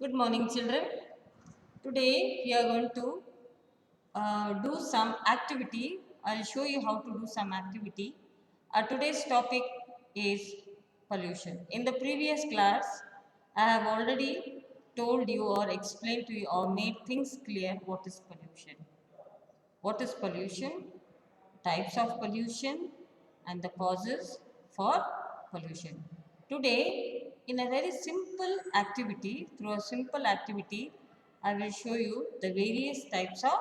Good morning, children. Today we are going to do some activity. I'll show you how to do some activity. Today's topic is pollution. In the previous class, I have already told you or explained to you or made things clear what is pollution. What is pollution? Types of pollution and the causes for pollution. Today, in a very simple activity, through a simple activity, I will show you the various types of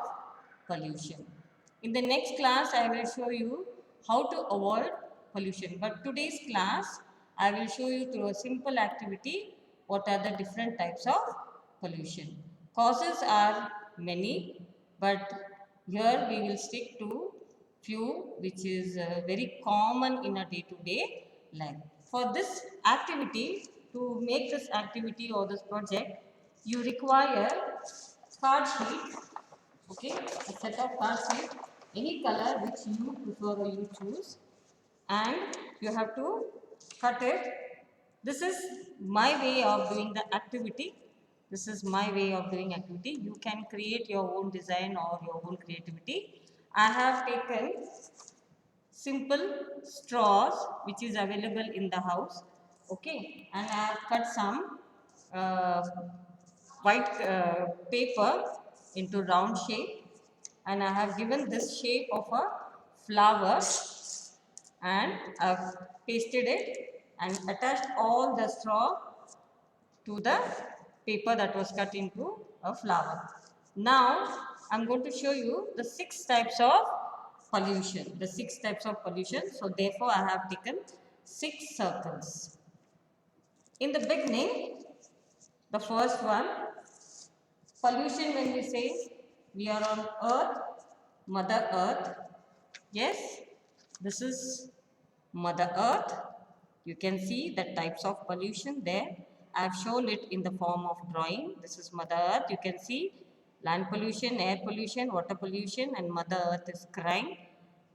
pollution. In the next class, I will show you how to avoid pollution. But today's class, I will show you through a simple activity what are the different types of pollution. Causes are many, but here we will stick to few which is very common in a day-to-day life. For this activity, to make this activity or this project, you require card sheet, okay, a set of card sheet, any color which you prefer or you choose, and you have to cut it. This is my way of doing the activity. This is my way of doing activity. You can create your own design or your own creativity. I have taken simple straws which is available in the house, okay, and I have cut some uh, white paper into round shape, and I have given this shape of a flower, and I've pasted it and attached all the straw to the paper that was cut into a flower. Now I'm going to show you the 6 types of pollution. The 6 types of pollution. So therefore I have taken 6 circles. In the beginning, the first one, pollution, when we say we are on earth, Mother Earth. Yes, this is Mother Earth. You can see the types of pollution there. I have shown it in the form of drawing. This is Mother Earth. You can see land pollution, air pollution, water pollution, and Mother Earth is crying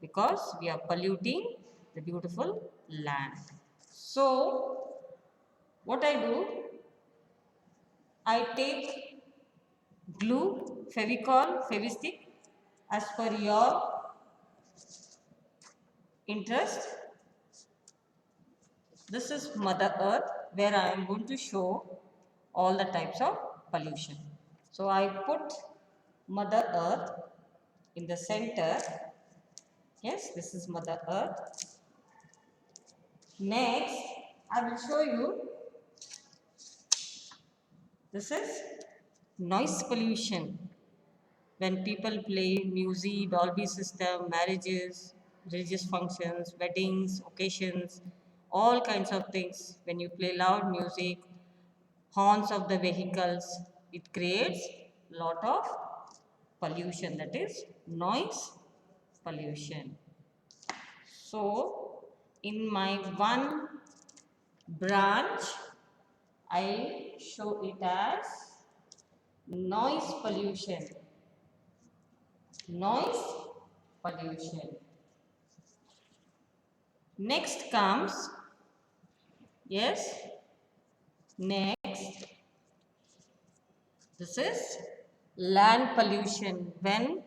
because we are polluting the beautiful land. So, what I do, I take glue, Fevicol, Fevistick as per your interest. This is Mother Earth where I am going to show all the types of pollution. So I put Mother Earth in the center. Yes, this is Mother Earth. Next, I will show you, this is noise pollution. When people play music, Dolby system, marriages, religious functions, weddings, occasions, all kinds of things. When you play loud music, horns of the vehicles, it creates lot of pollution, that is noise pollution. So in my one branch, I show it as noise pollution. Noise pollution. Next comes, yes, next, this is land pollution. When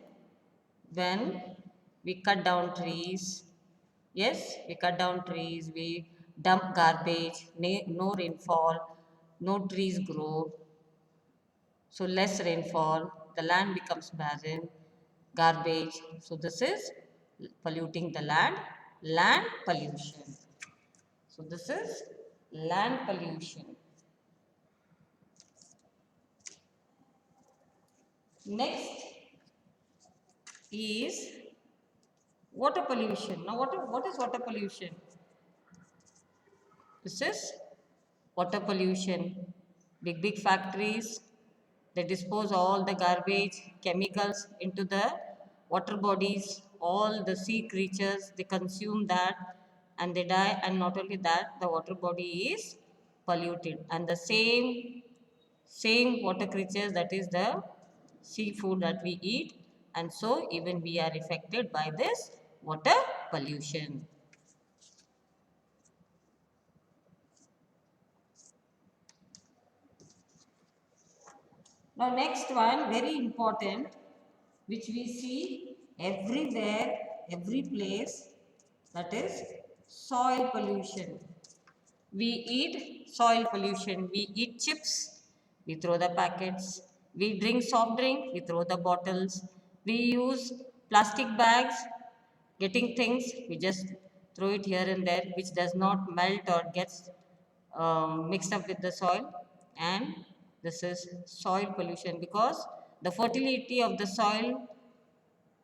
we cut down trees, yes, we cut down trees, we dump garbage, no rainfall, no trees grow, so less rainfall, the land becomes barren, garbage, so this is polluting the land, land pollution. So this is land pollution. Next is water pollution. Now what is water pollution? This is water pollution. Big factories, they dispose all the garbage, chemicals into the water bodies. All the sea creatures, they consume that and they die. And not only that, the water body is polluted. And the same water creatures, that is the seafood that we eat. And so even we are affected by this water pollution. Now next one, very important, which we see everywhere, every place, that is soil pollution. We eat soil pollution. We eat chips, we throw the packets. We drink soft drink, we throw the bottles. We use plastic bags, getting things, we just throw it here and there, which does not melt or gets mixed up with the soil. And this is soil pollution because the fertility of the soil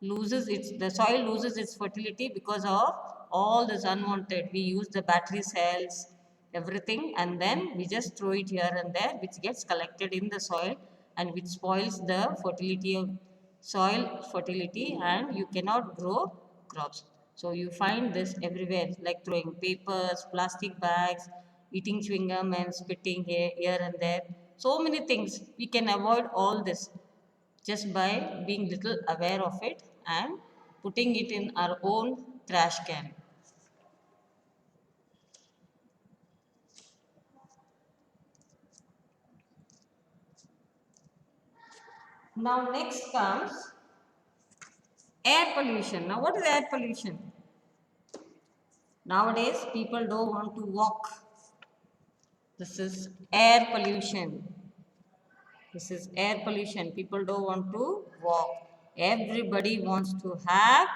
the soil loses its fertility because of all this unwanted. We use the battery cells, everything, and then we just throw it here and there, which gets collected in the soil and which spoils the fertility of soil fertility, and you cannot grow crops. So you find this everywhere, like throwing papers, plastic bags, eating chewing gum and spitting here and there. So many things. We can avoid all this just by being little aware of it and putting it in our own trash can. Now next comes air pollution. Now what is air pollution? Nowadays people don't want to walk. This is air pollution. This is air pollution. People don't want to walk. Everybody wants to have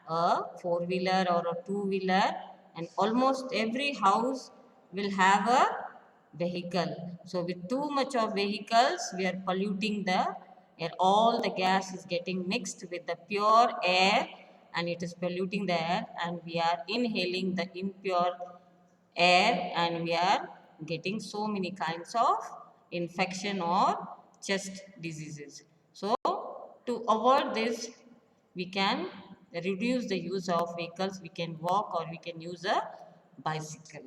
a four-wheeler or a two-wheeler, and almost every house will have a vehicle. So with too much of vehicles, we are polluting the air. All the gas is getting mixed with the pure air, and it is polluting the air, and we are inhaling the impure air, and we are getting so many kinds of infection or chest diseases. So to avoid this, we can reduce the use of vehicles. We can walk or we can use a bicycle.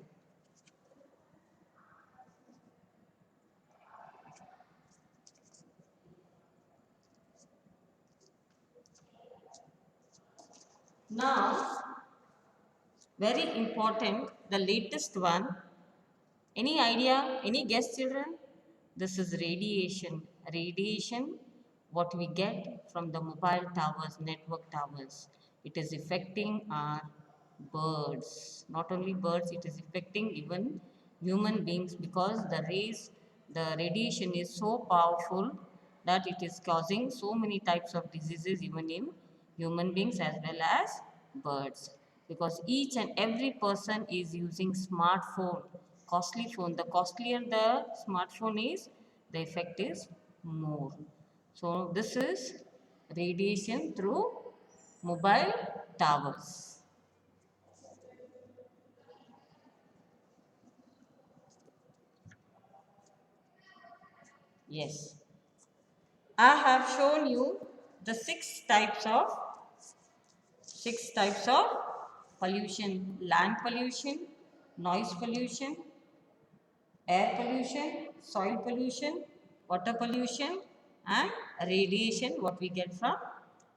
Now, very important, the latest one. Any idea? Any guess, children? This is radiation. Radiation, what we get from the mobile towers, network towers. It is affecting our birds. Not only birds, it is affecting even human beings because the radiation is so powerful that it is causing so many types of diseases even in human beings as well as birds, because each and every person is using smartphone, costly phone. The costlier the smartphone is, the effect is more. So this is radiation through mobile towers. Yes, I have shown you the six types of pollution: land pollution, noise pollution, air pollution, soil pollution, water pollution, and radiation, what we get from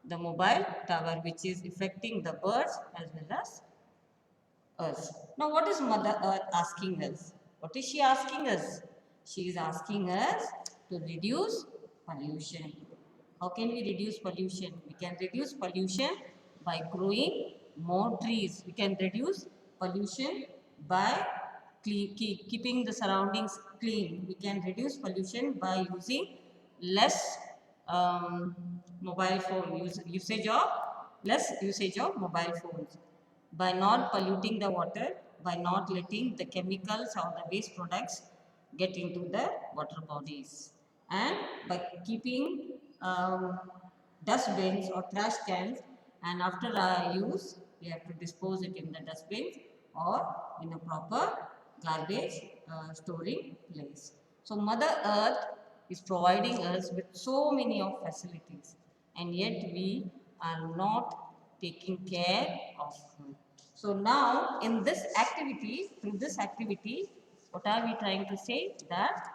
the mobile tower, which is affecting the birds as well as us. Now, what is Mother Earth asking us? What is she asking us? She is asking us to reduce pollution. How can we reduce pollution? We can reduce pollution by growing more trees. We can reduce pollution by keeping the surroundings clean. We can reduce pollution by using less mobile phone usage of less usage of mobile phones, by not polluting the water, by not letting the chemicals or the waste products get into the water bodies, and by keeping dustbins or trash cans, and after use we have to dispose it in the dustbins or in a proper garbage storing place. So Mother Earth is providing us with so many of facilities, and yet we are not taking care of her. So now in this activity, through this activity, what are we trying to say? That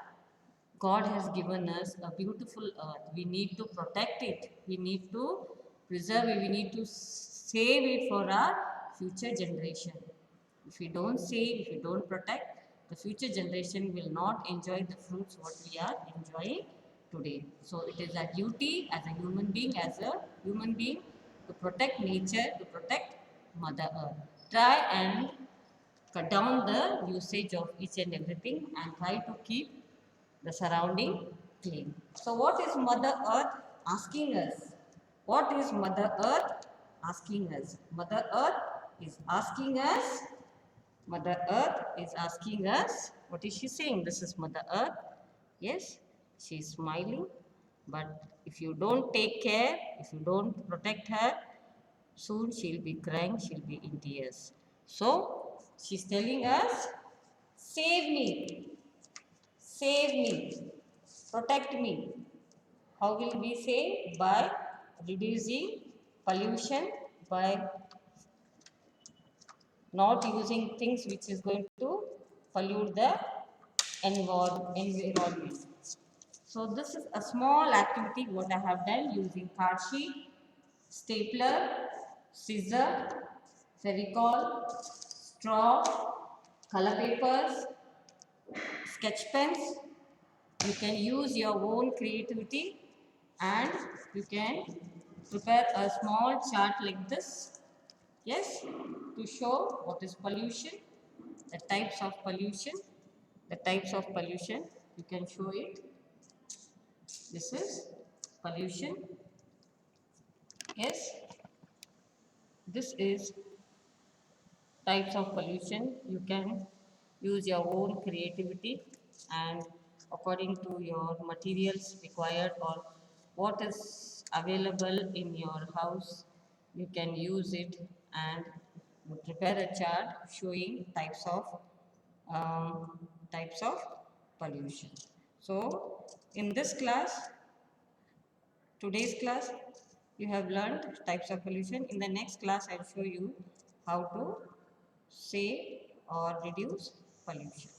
God has given us a beautiful earth. We need to protect it. We need to preserve it. We need to save it for our future generation. If we don't save, if we don't protect, the future generation will not enjoy the fruits what we are enjoying today. So it is a duty as a human being, to protect nature, to protect Mother Earth. Try and cut down the usage of each and everything and try to keep the surrounding clean. So what is Mother Earth asking us? What is Mother Earth asking us? Mother Earth is asking us, what is she saying? This is Mother Earth. Yes, she is smiling. But if you don't take care, if you don't protect her, soon she'll be crying, she'll be in tears. So, she's telling us, save me, save me, protect me. How will we save? By reducing pollution, by not using things which is going to pollute the environment. So this is a small activity what I have done using card sheet, stapler, scissor, fevicol, straw, color papers, sketch pens. You can use your own creativity and you can prepare a small chart like this. Yes, to show what is pollution, the types of pollution, you can show it. This is pollution. Yes, this is types of pollution. You can use your own creativity and according to your materials required or what is available in your house, you can use it and prepare a chart showing um, types of pollution. So in this class, today's class, you have learned types of pollution. In the next class, I'll show you how to save or reduce pollution.